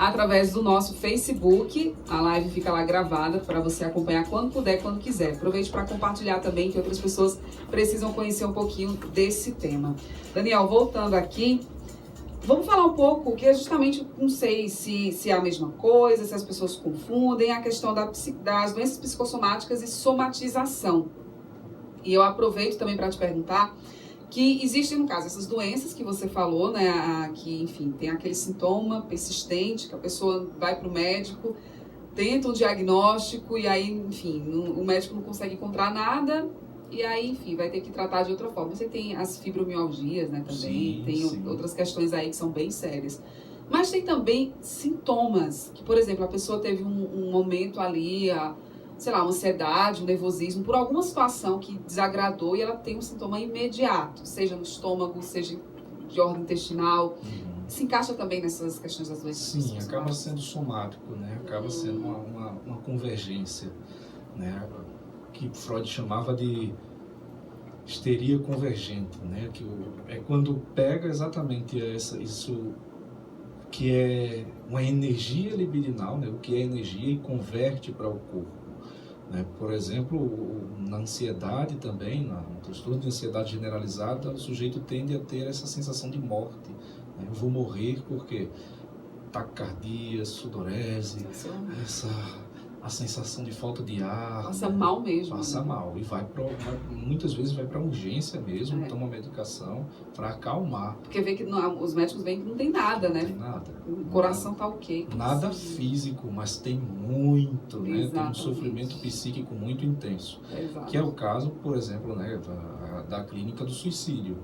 através do nosso Facebook. A live fica lá gravada para você acompanhar quando puder, quando quiser. Aproveite para compartilhar também, que outras pessoas precisam conhecer um pouquinho desse tema. Daniel, voltando aqui, vamos falar um pouco, que é justamente, não sei se é a mesma coisa, se as pessoas confundem, a questão das doenças psicossomáticas e somatização. E eu aproveito também para te perguntar que existem, no caso, essas doenças que você falou, né, que, enfim, tem aquele sintoma persistente, que a pessoa vai para o médico, tenta um diagnóstico e aí, enfim, o médico não consegue encontrar nada e aí, enfim, vai ter que tratar de outra forma. Você tem as fibromialgias, né, também, tem outras questões aí que são bem sérias. Mas tem também sintomas, que, por exemplo, a pessoa teve um momento ali, sei lá, uma ansiedade, um nervosismo, por alguma situação que desagradou e ela tem um sintoma imediato, seja no estômago, seja de ordem intestinal. Se encaixa também nessas questões das doenças? Sim, acaba sendo somático, né? Acaba sendo uma convergência, né? Que Freud chamava de histeria convergente, né? Que é quando pega exatamente isso que é uma energia libidinal, né? O que é energia e converte para o corpo. Por exemplo, na ansiedade também, no transtorno de ansiedade generalizada, o sujeito tende a ter essa sensação de morte. Eu vou morrer porque taquicardia, sudorese, a sensação de falta de ar. Passa mal mesmo. Passa mal. E muitas vezes vai para urgência mesmo, toma medicação para acalmar. Porque vê que os médicos veem que não tem nada, né? Não tem nada. O coração tá ok. Nada físico, mas tem muito, né? Exatamente. Tem um sofrimento psíquico muito intenso. Exato. Que é o caso, por exemplo, né, da clínica do suicídio.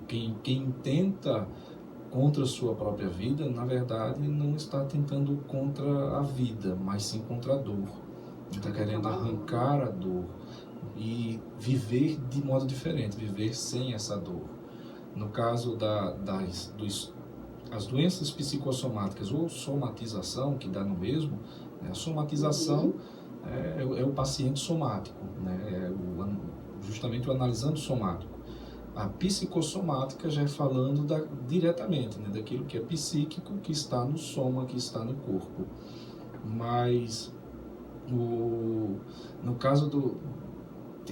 Quem tenta contra a sua própria vida, na verdade, não está tentando contra a vida, mas sim contra a dor. Está querendo arrancar a dor e viver de modo diferente, viver sem essa dor. No caso as doenças psicossomáticas ou somatização, que dá no mesmo, né? A somatização é o paciente somático, né? Justamente o analisando somático. A psicossomática já é falando diretamente, né, daquilo que é psíquico, que está no soma, que está no corpo. Mas, no caso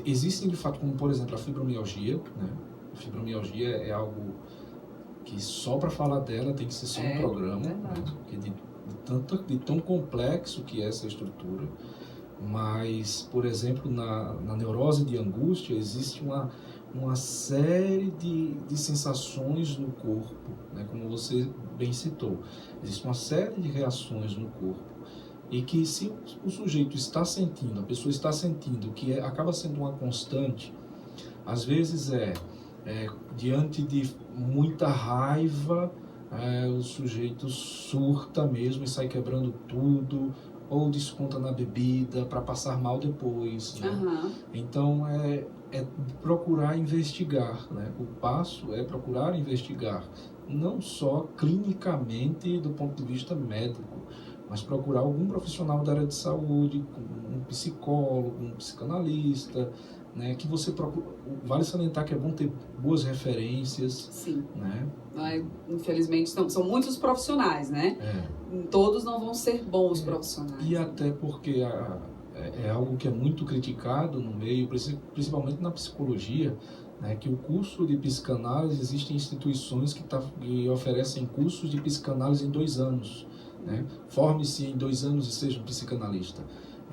existem de fato, como por exemplo a fibromialgia, né? A fibromialgia é algo que só para falar dela tem que ser só um programa, né? Porque de tão complexo que é essa estrutura. Mas, por exemplo, na neurose de angústia existe uma série de sensações no corpo, né? Como você bem citou. Existe uma série de reações no corpo. E que se o sujeito está sentindo, a pessoa está sentindo, que acaba sendo uma constante, às vezes diante de muita raiva, o sujeito surta mesmo e sai quebrando tudo, ou desconta na bebida para passar mal depois, né? Então é procurar investigar, né? O passo é procurar investigar, não só clinicamente do ponto de vista médico, mas procurar algum profissional da área de saúde, um psicólogo, um psicanalista, né? Que você procura. Vale salientar que é bom ter boas referências. Sim. Né? Infelizmente são muitos profissionais, né? Todos não vão ser bons profissionais. E até porque é algo que é muito criticado no meio, principalmente na psicologia, né? Que o curso de psicanálise, existem instituições que oferecem cursos de psicanálise em 2 anos. Né? Forme-se em 2 anos e seja um psicanalista.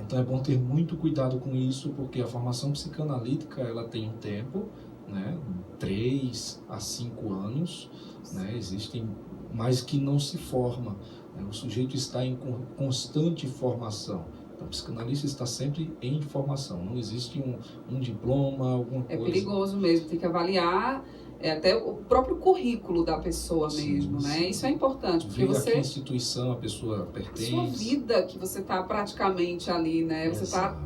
Então é bom ter muito cuidado com isso, porque a formação psicanalítica ela tem um tempo, né? 3 a 5 anos, né? Existem, mas que não se forma, né? O sujeito está em constante formação. Então, o psicanalista está sempre em formação, não existe um diploma, alguma coisa. É perigoso mesmo, tem que avaliar até o próprio currículo da pessoa mesmo, né? Isso é importante, porque ver a que instituição a pessoa pertence. Sua vida que você está praticamente ali, né? Você está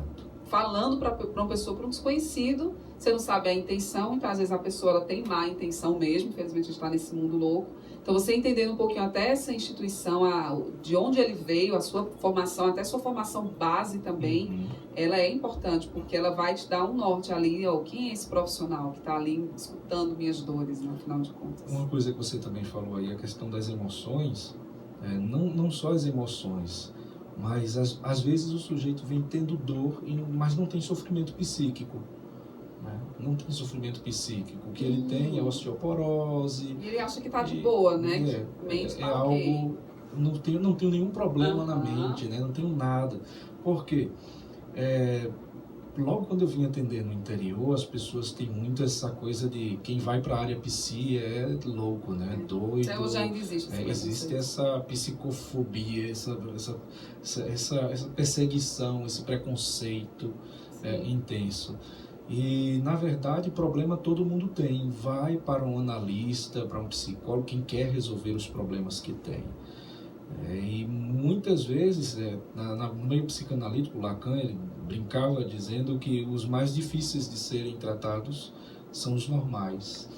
falando para uma pessoa, para um desconhecido, você não sabe a intenção, então às vezes a pessoa ela tem má intenção mesmo, infelizmente a gente está nesse mundo louco. Então você entendendo um pouquinho até essa instituição, de onde ele veio, a sua formação, até a sua formação base também, ela é importante, porque ela vai te dar um norte ali, quem é esse profissional que está ali escutando minhas dores, no final de contas. Uma coisa que você também falou aí, a questão das emoções, não só as emoções, mas às vezes o sujeito vem tendo dor, mas não tem sofrimento psíquico. Né? Não tem sofrimento psíquico. O que ele tem é osteoporose. E ele acha que está de boa, né? É algo... Não tenho nenhum problema na mente, né? Não tenho nada. Por quê? Logo quando eu vim atender no interior, as pessoas têm muito essa coisa de quem vai para a área psi é louco, né? Doido. Até hoje ainda existe. Existe essa psicofobia, essa perseguição, esse preconceito intenso. E, na verdade, problema todo mundo tem. Vai para um analista, para um psicólogo, quem quer resolver os problemas que tem. E muitas vezes, no meio psicanalítico, Lacan ele brincava dizendo que os mais difíceis de serem tratados são os normais.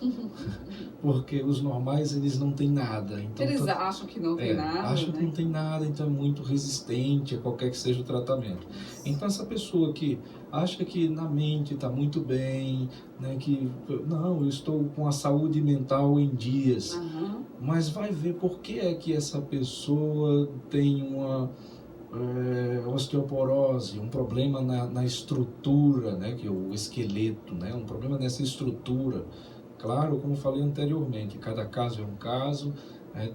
Porque os normais, eles não têm nada. Então, eles acham que não tem nada. Acham que não tem nada, então é muito resistente a qualquer que seja o tratamento. Então, essa pessoa que acha que na mente está muito bem, né, que não, eu estou com a saúde mental em dias, mas vai ver por que é que essa pessoa tem uma osteoporose, um problema na estrutura, né, que é o esqueleto, né, um problema nessa estrutura. Claro, como falei anteriormente, cada caso é um caso,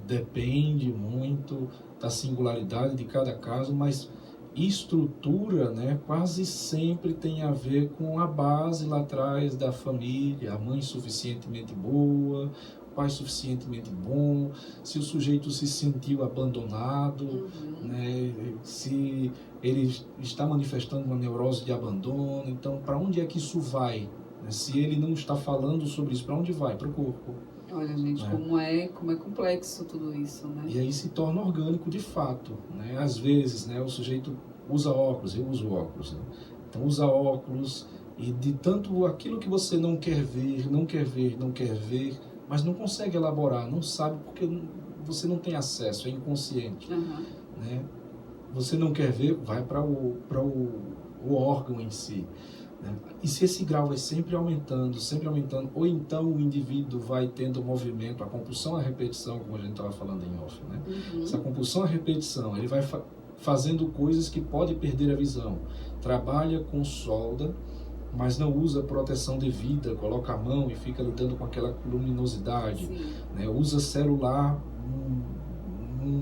depende muito da singularidade de cada caso, mas estrutura, né, quase sempre tem a ver com a base lá atrás da família, a mãe suficientemente boa, o pai suficientemente bom, se o sujeito se sentiu abandonado, né, se ele está manifestando uma neurose de abandono, então para onde é que isso vai? Se ele não está falando sobre isso, para onde vai? Para o corpo. Olha, gente, como é complexo tudo isso, né? E aí se torna orgânico de fato, né? Às vezes, né, o sujeito usa óculos, eu uso óculos, né? Então usa óculos e de tanto aquilo que você não quer ver, mas não consegue elaborar, não sabe porque você não tem acesso, é inconsciente, né? Você não quer ver, vai para o órgão em si. E se esse grau vai sempre aumentando, ou então o indivíduo vai tendo movimento, a compulsão à repetição, como a gente estava falando em off, né? Essa compulsão à repetição, ele vai fazendo coisas que pode perder a visão. Trabalha com solda, mas não usa proteção devida, coloca a mão e fica lidando com aquela luminosidade, né? Usa celular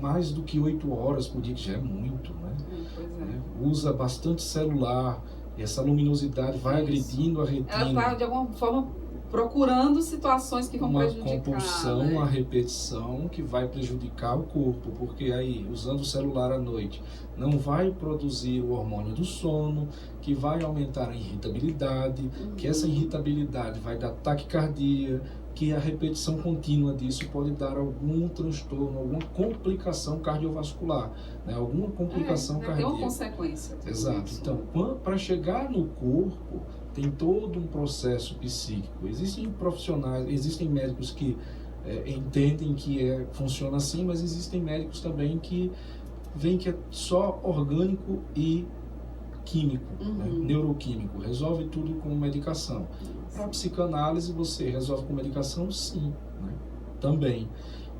mais do que 8 horas por dia, que já é muito, né? Né? Usa bastante celular, e essa luminosidade vai agredindo a retina. Ela está, de alguma forma, procurando situações que vão prejudicar. Uma compulsão, né? a repetição que vai prejudicar o corpo, porque aí, usando o celular à noite, não vai produzir o hormônio do sono, que vai aumentar a irritabilidade, que essa irritabilidade vai dar taquicardia, que a repetição contínua disso pode dar algum transtorno, alguma complicação cardiovascular, né? Alguma complicação cardíaca. Tem uma consequência. Exato. Então, para chegar no corpo, tem todo um processo psíquico. Existem profissionais, existem médicos que entendem que funciona assim, mas existem médicos também que veem que é só orgânico e químico, né? Neuroquímico, resolve tudo com medicação. Para a psicanálise, você resolve com medicação, sim, né? Também.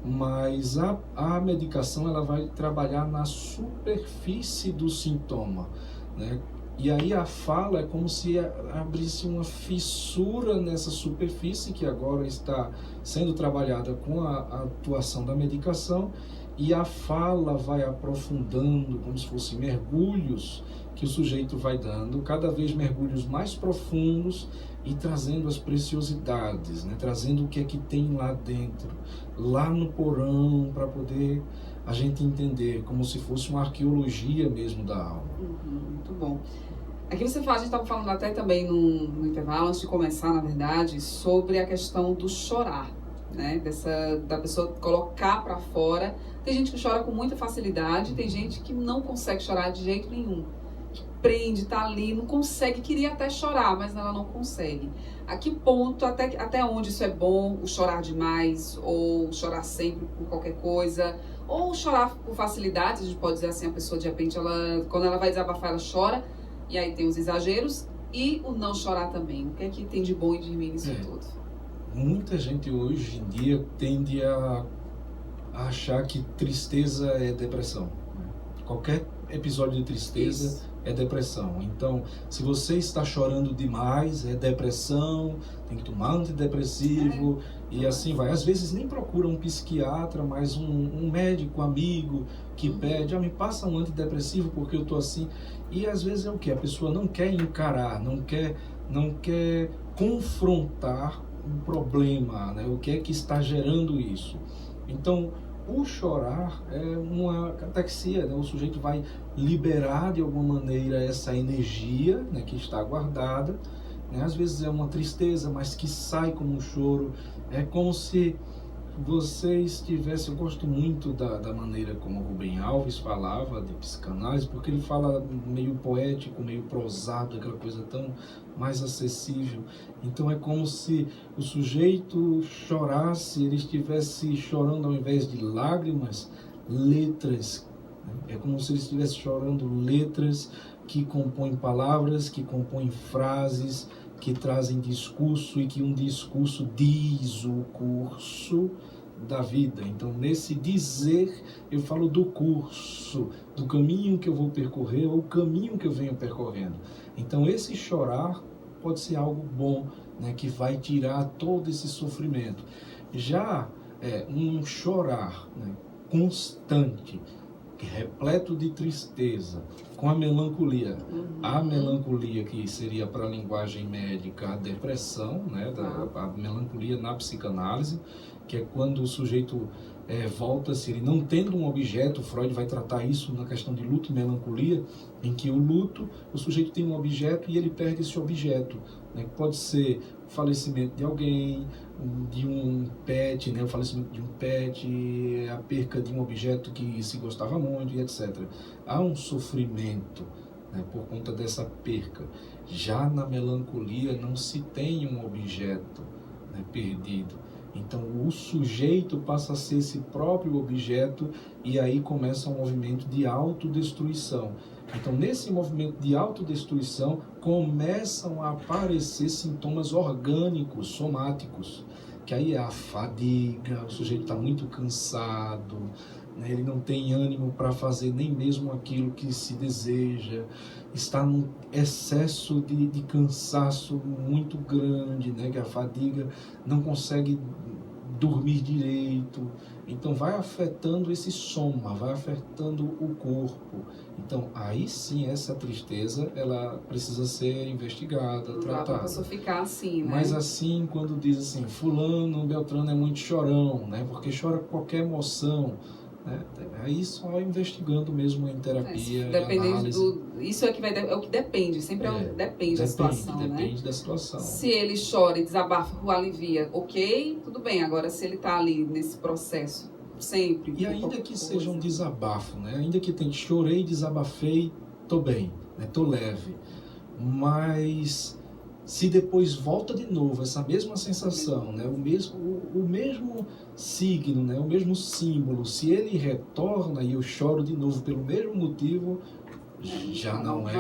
Mas a medicação, ela vai trabalhar na superfície do sintoma, né? E aí a fala é como se abrisse uma fissura nessa superfície que agora está sendo trabalhada com a atuação da medicação, e a fala vai aprofundando, como se fossem mergulhos que o sujeito vai dando, cada vez mergulhos mais profundos e trazendo as preciosidades, né? Trazendo o que é que tem lá dentro, lá no porão, para poder a gente entender, como se fosse uma arqueologia mesmo da alma. Muito bom. Aqui você fala, a gente estava falando até também no intervalo, antes de começar, na verdade, sobre a questão do chorar, né? Da pessoa colocar para fora. Tem gente que chora com muita facilidade, tem gente que não consegue chorar de jeito nenhum. Que prende, tá ali, não consegue, queria até chorar, mas ela não consegue. A que ponto, até onde isso é bom, o chorar demais, ou chorar sempre por qualquer coisa, ou chorar por facilidade, a gente pode dizer assim, a pessoa de repente, quando ela vai desabafar, ela chora, e aí tem os exageros, e o não chorar também. O que é que tem de bom e de ruim nisso tudo? Muita gente hoje em dia tende a a achar que tristeza é depressão, né? Qualquer episódio de tristeza é depressão. Então, se você está chorando demais, é depressão, tem que tomar antidepressivo e assim vai. Às vezes nem procura um psiquiatra, mas um médico amigo que pede, me passa um antidepressivo porque eu estou assim. E às vezes é o que? A pessoa não quer encarar, não quer confrontar um problema, né? O que é que está gerando isso. Então, o chorar é uma catexia, né? O sujeito vai liberar de alguma maneira essa energia, né, que está guardada, né? Às vezes é uma tristeza, mas que sai como um choro. É como se você estivesse... Eu gosto muito da maneira como o Rubem Alves falava de psicanálise, porque ele fala meio poético, meio prosado, aquela coisa tão mais acessível. Então é como se o sujeito chorasse, ele estivesse chorando ao invés de lágrimas, letras. É como se ele estivesse chorando letras que compõem palavras, que compõem frases, que trazem discurso e que um discurso diz o curso da vida. Então, nesse dizer, eu falo do curso, do caminho que eu vou percorrer ou o caminho que eu venho percorrendo. Então, esse chorar pode ser algo bom, né, que vai tirar todo esse sofrimento. Já um chorar, né, constante, repleto de tristeza, com a melancolia. A melancolia, que seria para a linguagem médica a depressão, né, a melancolia na psicanálise, que é quando o sujeito volta-se, ele não tendo um objeto. Freud vai tratar isso na questão de luto e melancolia, em que o luto, o sujeito tem um objeto e ele perde esse objeto, né? Pode ser o falecimento de alguém, de um pet, né? O falecimento de um pet, a perca de um objeto que se gostava muito, e etc. Há um sofrimento, né, por conta dessa perca. Já na melancolia não se tem um objeto, né, perdido. Então o sujeito passa a ser esse próprio objeto e aí começa um movimento de autodestruição. Então nesse movimento de autodestruição começam a aparecer sintomas orgânicos, somáticos, que aí é a fadiga, o sujeito está muito cansado, né? Ele não tem ânimo para fazer nem mesmo aquilo que se deseja, está num excesso de cansaço muito grande, né? Que a fadiga não consegue dormir direito. Então vai afetando esse soma, vai afetando o corpo. Então aí sim essa tristeza ela precisa ser investigada, tratada. Não dá pra pessoa ficar assim, né? Mas assim, quando diz assim, fulano, Beltrano é muito chorão, né? Porque chora qualquer emoção, né? Aí só investigando mesmo em terapia, dependendo isso é que é o que depende, sempre depende da situação, né? Depende da situação. Se ele chora e desabafa, o alivia, ok, tudo bem. Agora, se ele está ali nesse processo, sempre... E ainda que seja um desabafo, né? Ainda que tenha chorei, desabafei, tô bem, né? Tô leve. Mas se depois volta de novo essa mesma sensação, né? o mesmo signo, né? O mesmo símbolo, se ele retorna e eu choro de novo pelo mesmo motivo, já não é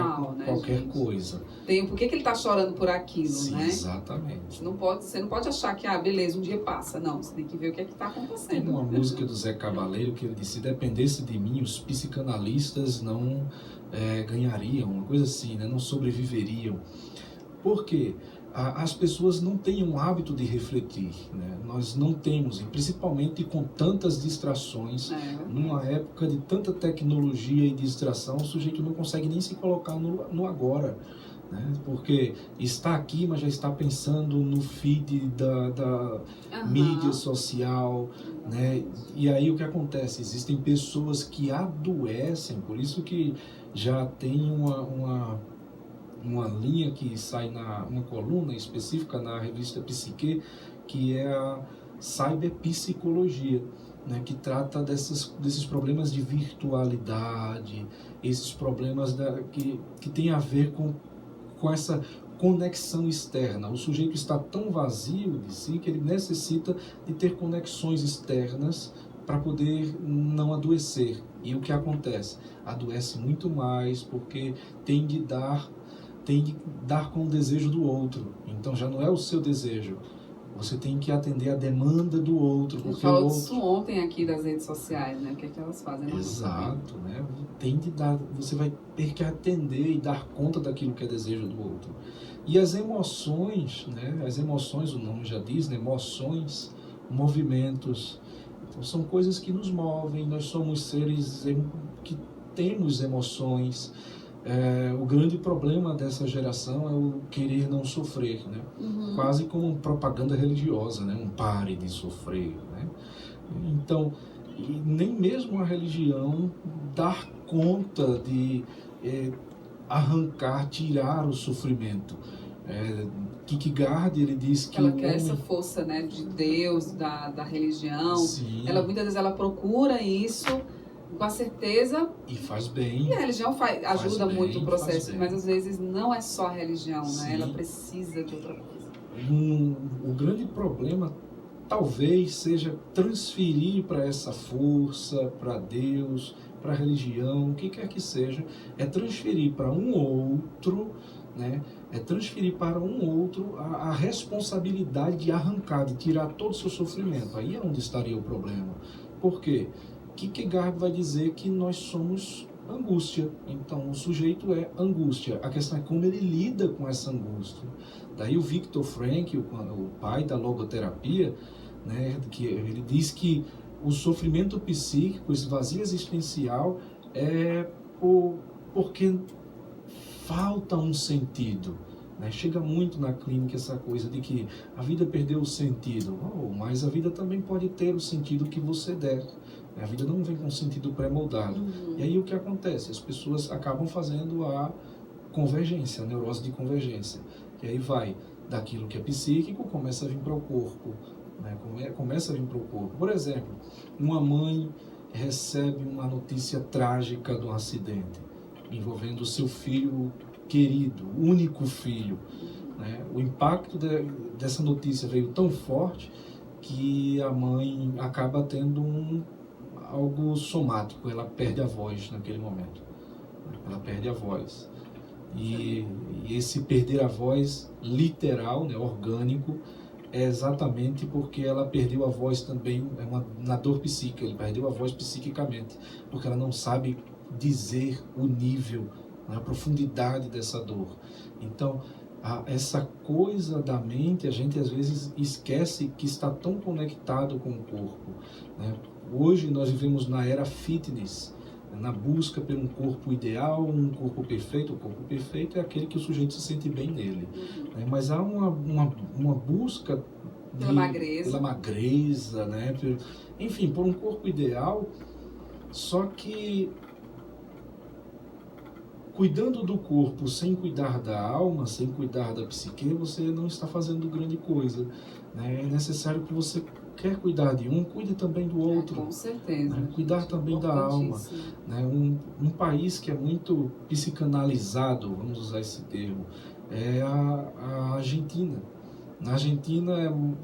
qualquer coisa. Tem por que ele está chorando por aquilo, sim, né? Exatamente. Você não pode achar que, beleza, um dia passa. Não, você tem que ver o que é que está acontecendo. Tem uma música do Zé Cabaleiro que ele disse: se dependesse de mim, os psicanalistas não ganhariam, uma coisa assim, né? Não sobreviveriam. Por quê? As pessoas não têm um hábito de refletir, né? Nós não temos, e principalmente com tantas distrações, numa época de tanta tecnologia e distração, o sujeito não consegue nem se colocar no agora, né? Porque está aqui, mas já está pensando no feed da mídia social, né? E aí o que acontece? Existem pessoas que adoecem, por isso que já tem uma linha que sai uma coluna específica na revista Psique, que é a cyberpsicologia, né, que trata desses problemas de virtualidade, esses problemas que tem a ver com essa conexão externa. O sujeito está tão vazio de si que ele necessita de ter conexões externas para poder não adoecer. E o que acontece? Adoece muito mais porque tem de dar com o desejo do outro. Então já não é o seu desejo. Você tem que atender a demanda do outro. A gente falou disso ontem aqui das redes sociais, né? O que é que elas fazem? Exato, né? Você vai ter que atender e dar conta daquilo que é desejo do outro. E as emoções, né? As emoções, o nome já diz, né? Emoções, movimentos. Então, são coisas que nos movem. Nós somos seres que temos emoções. O grande problema dessa geração é o querer não sofrer, né? Quase como uma propaganda religiosa, né? Um pare de sofrer, né? Então, nem mesmo a religião dá conta de arrancar, tirar o sofrimento. Kierkegaard, ele diz que ela quer essa força, né, de Deus, da religião. Sim. Muitas vezes ela procura isso com a certeza. E faz bem. E a religião ajuda bem, muito o processo, mas às vezes não é só a religião, né? Ela precisa de outra coisa. O grande problema talvez seja transferir para essa força, para Deus, para a religião, o que quer que seja, é transferir para um outro, né? É transferir para um outro a responsabilidade de arrancar, de tirar todo o seu sofrimento. Aí é onde estaria o problema. Por quê? Kierkegaard vai dizer que nós somos angústia. Então, o sujeito é angústia. A questão é como ele lida com essa angústia. Daí o Viktor Frankl, o pai da logoterapia, né, que ele diz que o sofrimento psíquico, esse vazio existencial, é porque falta um sentido. Né? Chega muito na clínica essa coisa de que a vida perdeu o sentido. Mas a vida também pode ter o sentido que você der. A vida não vem com um sentido pré-moldado. E aí o que acontece? As pessoas acabam fazendo a convergência, a neurose de convergência. E aí vai daquilo que é psíquico, começa a vir para o corpo. Né? Começa a vir para o corpo. Por exemplo, uma mãe recebe uma notícia trágica de um acidente envolvendo o seu filho querido, único filho. Né? O impacto dessa notícia veio tão forte que a mãe acaba tendo algo somático, ela perde a voz naquele momento. Ela perde a voz. E esse perder a voz literal, né, orgânico, é exatamente porque ela perdeu a voz também, na dor psíquica, ele perdeu a voz psiquicamente, porque ela não sabe dizer o nível, a profundidade dessa dor. Então, essa coisa da mente, a gente às vezes esquece que está tão conectado com o corpo. Né? Hoje nós vivemos na era fitness, na busca por um corpo ideal, um corpo perfeito. O corpo perfeito é aquele que o sujeito se sente bem nele. Né? Mas há uma busca pela magreza, né? Enfim, por um corpo ideal, só que cuidando do corpo sem cuidar da alma, sem cuidar da psique, você não está fazendo grande coisa. Né? É necessário que você quer cuidar de um, cuide também do outro. Com certeza. Né? Cuidar também da alma. Né? Um país que é muito psicanalizado, vamos usar esse termo, é a Argentina. Na Argentina,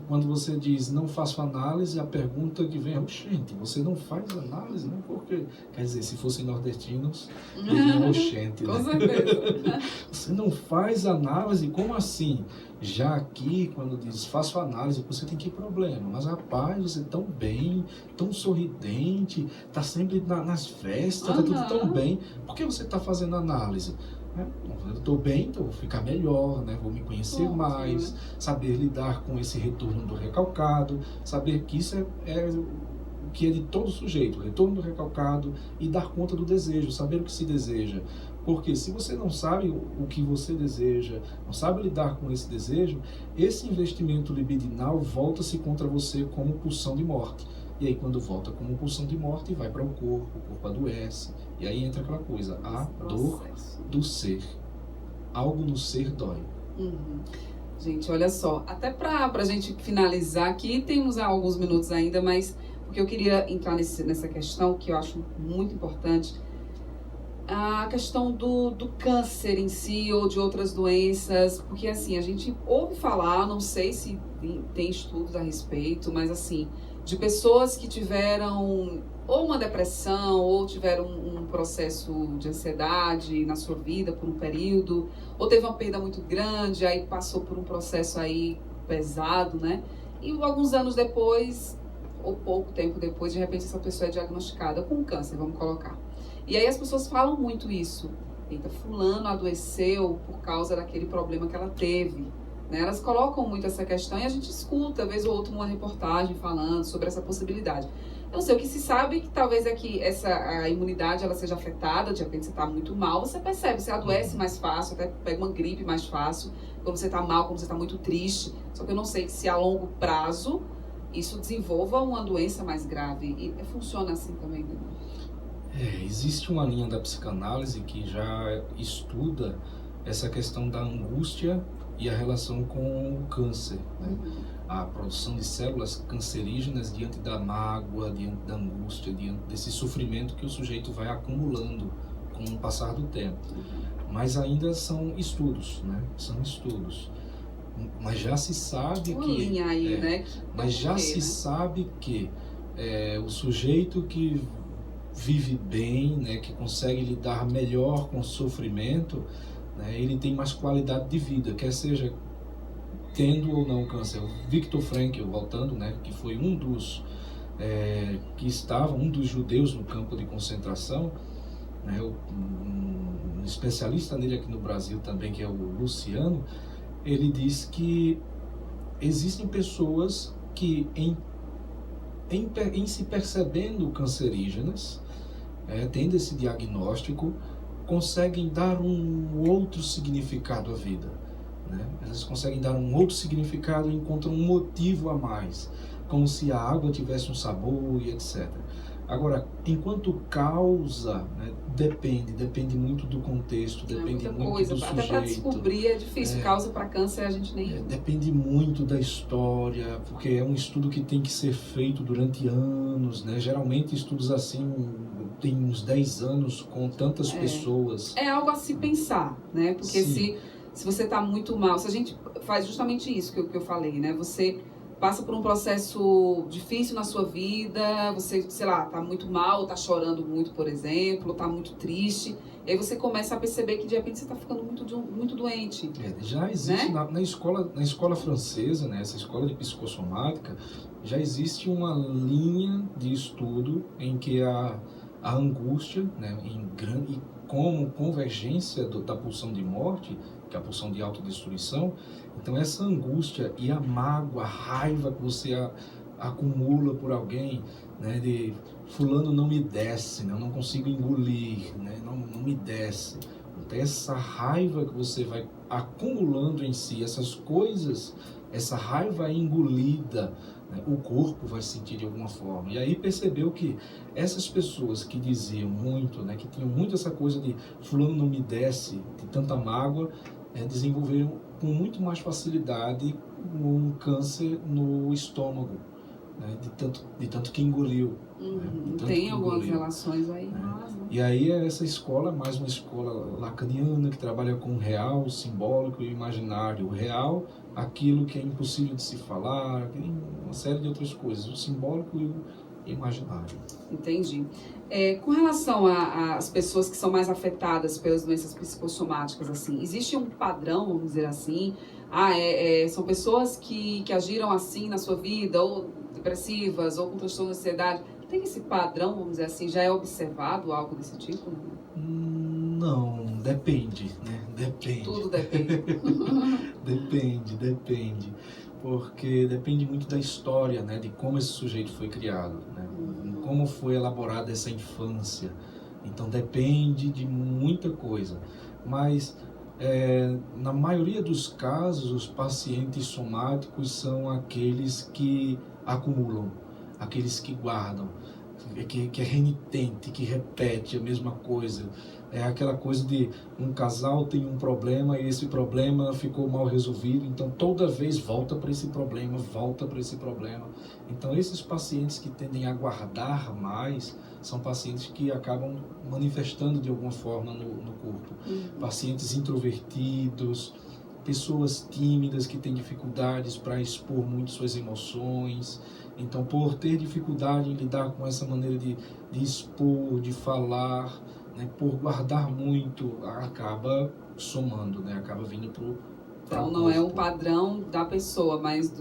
quando você diz não faço análise, a pergunta que vem é: oxente, você não faz análise? Né? Por quê? Quer dizer, se fossem nordestinos, diriam oxente. Com né? certeza. Você não faz análise? Como assim? Já aqui, quando diz faço análise, você tem que problema. Mas rapaz, você tão bem, tão sorridente, tá sempre nas festas, tá tudo tão bem. Por que você está fazendo análise? Eu estou bem, então vou ficar melhor, né? Vou me conhecer mais, saber lidar com esse retorno do recalcado, saber que isso é o que é de todo sujeito, o retorno do recalcado e dar conta do desejo, saber o que se deseja. Porque se você não sabe o que você deseja, não sabe lidar com esse desejo, esse investimento libidinal volta-se contra você como pulsão de morte. E aí quando volta como pulsão de morte, vai para o corpo adoece. E aí entra aquela coisa, a dor do ser. Algo no ser dói. Gente, olha só, até pra gente finalizar aqui, temos alguns minutos ainda, mas porque eu queria entrar nessa questão que eu acho muito importante, a questão do câncer em si ou de outras doenças, porque assim, a gente ouve falar, não sei se tem estudos a respeito, mas assim, de pessoas que tiveram ou uma depressão, ou tiveram um processo de ansiedade na sua vida por um período, ou teve uma perda muito grande, aí passou por um processo aí pesado, né? e alguns anos depois, ou pouco tempo depois, de repente essa pessoa é diagnosticada com câncer, vamos colocar. E aí as pessoas falam muito isso. Eita, fulano adoeceu por causa daquele problema que ela teve. Né? Elas colocam muito essa questão e a gente escuta, vez ou outra, uma reportagem falando sobre essa possibilidade. Eu sei, o que se sabe é que talvez aqui a imunidade ela seja afetada, de repente você está muito mal, você percebe, você adoece mais fácil, até pega uma gripe mais fácil, quando você está mal, quando você está muito triste. Só que eu não sei se a longo prazo isso desenvolva uma doença mais grave. E funciona assim também, né? Existe uma linha da psicanálise que já estuda essa questão da angústia e a relação com o câncer, né? A produção de células cancerígenas diante da mágoa, diante da angústia, diante desse sofrimento que o sujeito vai acumulando com o passar do tempo. Mas ainda são estudos, né? São estudos. Mas já se sabe uma que... linha aí, né? Mas já se sabe que o sujeito que vive bem, né, que consegue lidar melhor com o sofrimento, né, ele tem mais qualidade de vida, quer seja tendo ou não câncer. O Viktor Frankl, voltando, né, que foi um dos um dos judeus no campo de concentração, né, um especialista nele aqui no Brasil também, que é o Luciano, ele diz que existem pessoas que em se percebendo cancerígenas, tendo esse diagnóstico, conseguem dar um outro significado à vida, né? Elas conseguem dar um outro significado e encontram um motivo a mais, como se a água tivesse um sabor e etc. Agora, enquanto causa, né, depende muito do contexto, depende muito coisa, do até sujeito. para descobrir é difícil, causa para câncer a gente nem... Depende muito da história, porque é um estudo que tem que ser feito durante anos, né? Geralmente estudos assim tem uns 10 anos com tantas pessoas. É algo a se pensar, né? Porque se você está muito mal, se a gente faz justamente isso que eu falei, né? Você passa por um processo difícil na sua vida, você, sei lá, tá muito mal, tá chorando muito, por exemplo, tá muito triste, e aí você começa a perceber que de repente você tá ficando muito doente. Já existe, né? na escola francesa, né, essa escola de psicossomática, já existe uma linha de estudo em que a angústia, né, e como convergência da pulsão de morte, que é a pulsão de autodestruição, então essa angústia e a mágoa, a raiva que você acumula por alguém, né, de fulano não me desce, né, eu não consigo engolir, né, não me desce. Então essa raiva que você vai acumulando em si, essas coisas, essa raiva é engolida, né, o corpo vai sentir de alguma forma. E aí percebeu que essas pessoas que diziam muito, né, que tinham muito essa coisa de fulano não me desce, de tanta mágoa, desenvolveram com muito mais facilidade um câncer no estômago, né, de tanto que engoliu. Tem algumas relações aí. E aí essa escola, mais uma escola lacaniana, que trabalha com o real, o simbólico e o imaginário. O real, aquilo que é impossível de se falar, uma série de outras coisas. O simbólico e o imaginário. Entendi. Com relação às pessoas que são mais afetadas pelas doenças psicossomáticas, assim, existe um padrão, vamos dizer assim? São pessoas que agiram assim na sua vida, ou depressivas, ou com transtorno de ansiedade. Tem esse padrão, vamos dizer assim, já é observado algo desse tipo? Não, depende, né? Depende. Tudo depende. Depende. Porque depende muito da história, né? De como esse sujeito foi criado, né? Como foi elaborada essa infância. Então depende de muita coisa. Mas na maioria dos casos, os pacientes somáticos são aqueles que acumulam, aqueles que guardam, que é renitente, que repete a mesma coisa. É aquela coisa de um casal tem um problema e esse problema ficou mal resolvido, então toda vez volta para esse problema. Então esses pacientes que tendem a guardar mais são pacientes que acabam manifestando de alguma forma no corpo. Pacientes introvertidos, pessoas tímidas que têm dificuldades para expor muito suas emoções. Então, por ter dificuldade em lidar com essa maneira de expor, de falar, né, por guardar muito, acaba somando, né, acaba vindo Então não é um padrão da pessoa, mas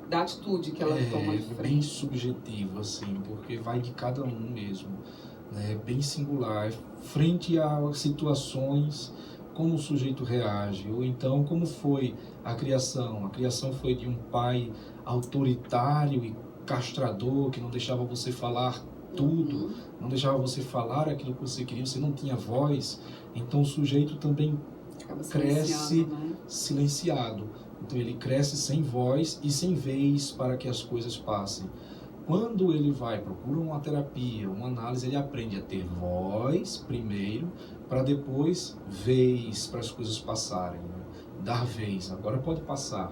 da atitude que ela toma de frente. É bem subjetivo, assim, porque vai de cada um mesmo. É bem singular. Frente a situações, como o sujeito reage, ou então como foi a criação. A criação foi de um pai autoritário e castrador, que não deixava você falar tudo, não deixava você falar aquilo que você queria, você não tinha voz. Então o sujeito também cresce silenciado. Então ele cresce sem voz e sem vez para que as coisas passem. Quando ele procura uma terapia, uma análise, ele aprende a ter voz primeiro, para depois vez para as coisas passarem, né? Dar vez, agora pode passar.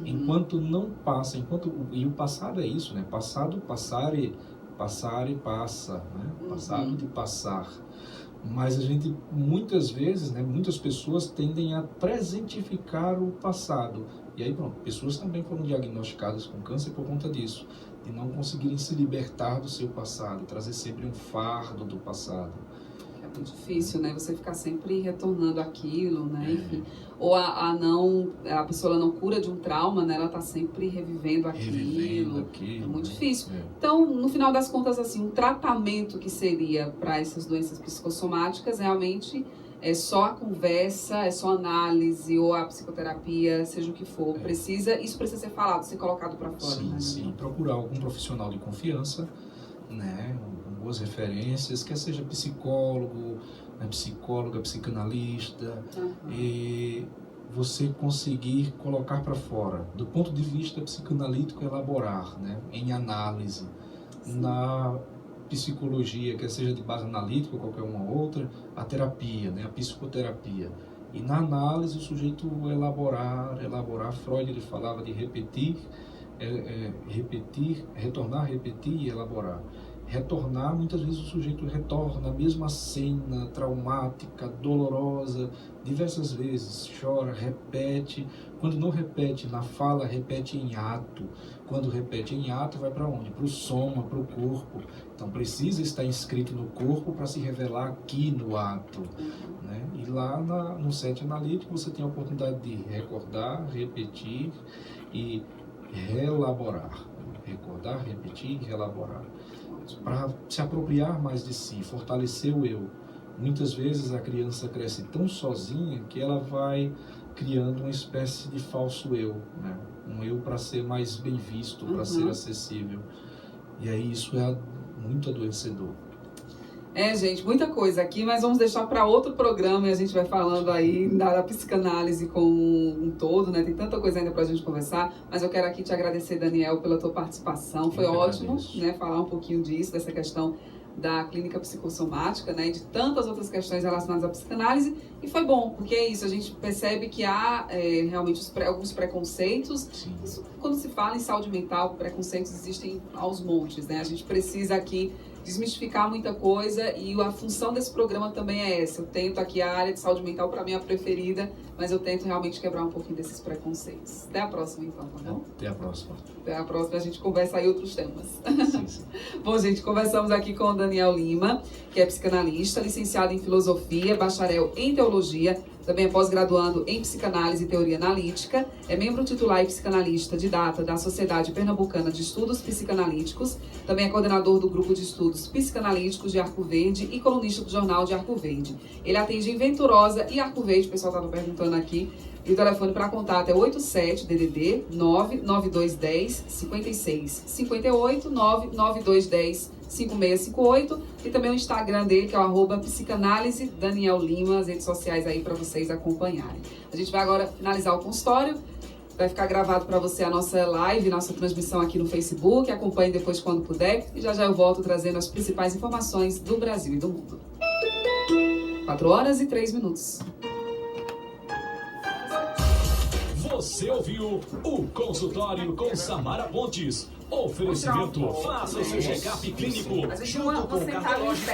Enquanto não passa, e o passado é isso, né? Passado, passar e passa, né? Passado de passar. Mas a gente, muitas vezes, né, muitas pessoas tendem a presentificar o passado. E aí, pronto, pessoas também foram diagnosticadas com câncer por conta disso, de não conseguirem se libertar do seu passado, trazer sempre um fardo do passado. É muito difícil, né? Você ficar sempre retornando aquilo, né? Enfim. Ou a pessoa ela não cura de um trauma, né? Ela tá sempre revivendo aquilo. É muito difícil. Então, no final das contas, assim, um tratamento que seria para essas doenças psicossomáticas realmente é só a conversa, é só a análise ou a psicoterapia, seja o que for. Isso precisa ser falado, ser colocado para fora. Sim, né? Sim. Procurar algum profissional de confiança, né? Com boas referências, quer seja psicólogo, psicóloga, psicanalista, e você conseguir colocar para fora, do ponto de vista psicanalítico, elaborar, né? Em análise. Sim. Na psicologia, quer seja de base analítica ou qualquer uma outra, a terapia, né? A psicoterapia. E na análise o sujeito elaborar, Freud ele falava de repetir, retornar, repetir e elaborar. Retornar, muitas vezes o sujeito retorna a mesma cena traumática, dolorosa, diversas vezes, chora, repete. Quando não repete na fala, repete em ato. Quando repete em ato, vai para onde? Para o soma, para o corpo. Então precisa estar inscrito no corpo para se revelar aqui no ato, né? E lá no set analítico você tem a oportunidade de recordar, repetir e reelaborar. Recordar, repetir e reelaborar. Para se apropriar mais de si, fortalecer o eu. Muitas vezes a criança cresce tão sozinha que ela vai criando uma espécie de falso eu, né? Um eu para ser mais bem visto, para ser acessível. E aí isso é muito adoecedor. Gente, muita coisa aqui, mas vamos deixar para outro programa e a gente vai falando aí da psicanálise como um todo, né? Tem tanta coisa ainda para a gente conversar, mas eu quero aqui te agradecer, Daniel, pela tua participação. Foi ótimo, né? Falar um pouquinho disso, dessa questão da clínica psicossomática, né? E de tantas outras questões relacionadas à psicanálise. E foi bom, porque é isso, a gente percebe que há realmente alguns preconceitos. Sim. Isso, quando se fala em saúde mental, preconceitos existem aos montes, né? A gente precisa aqui desmistificar muita coisa e a função desse programa também é essa. Eu tento aqui, a área de saúde mental para mim é a preferida, mas eu tento realmente quebrar um pouquinho desses preconceitos. Até a próxima então, tá bom? Até a próxima. Até a próxima, a gente conversa aí outros temas. Sim. Bom, gente, conversamos aqui com o Daniel Lima, que é psicanalista, licenciado em filosofia, bacharel em teologia, também é pós-graduando em psicanálise e teoria analítica, é membro titular e psicanalista didata da Sociedade Pernambucana de Estudos Psicanalíticos, também é coordenador do grupo de estudos psicanalíticos de Arco Verde e colunista do jornal de Arco Verde. Ele atende em Venturosa e Arco Verde, o pessoal estava perguntando aqui, e o telefone para contato é 87-DDD 99210 5658, 99210 5658, e também o Instagram dele, que é o @psicanálise Daniel Lima, as redes sociais aí para vocês acompanharem. A gente vai agora finalizar o consultório, vai ficar gravado para você a nossa live, nossa transmissão aqui no Facebook, acompanhe depois quando puder, e já eu volto trazendo as principais informações do Brasil e do mundo. 4h03. Você ouviu o Consultório com Samara Pontes. Oferecimento, faça o seu check-up clínico junto com o cardiológico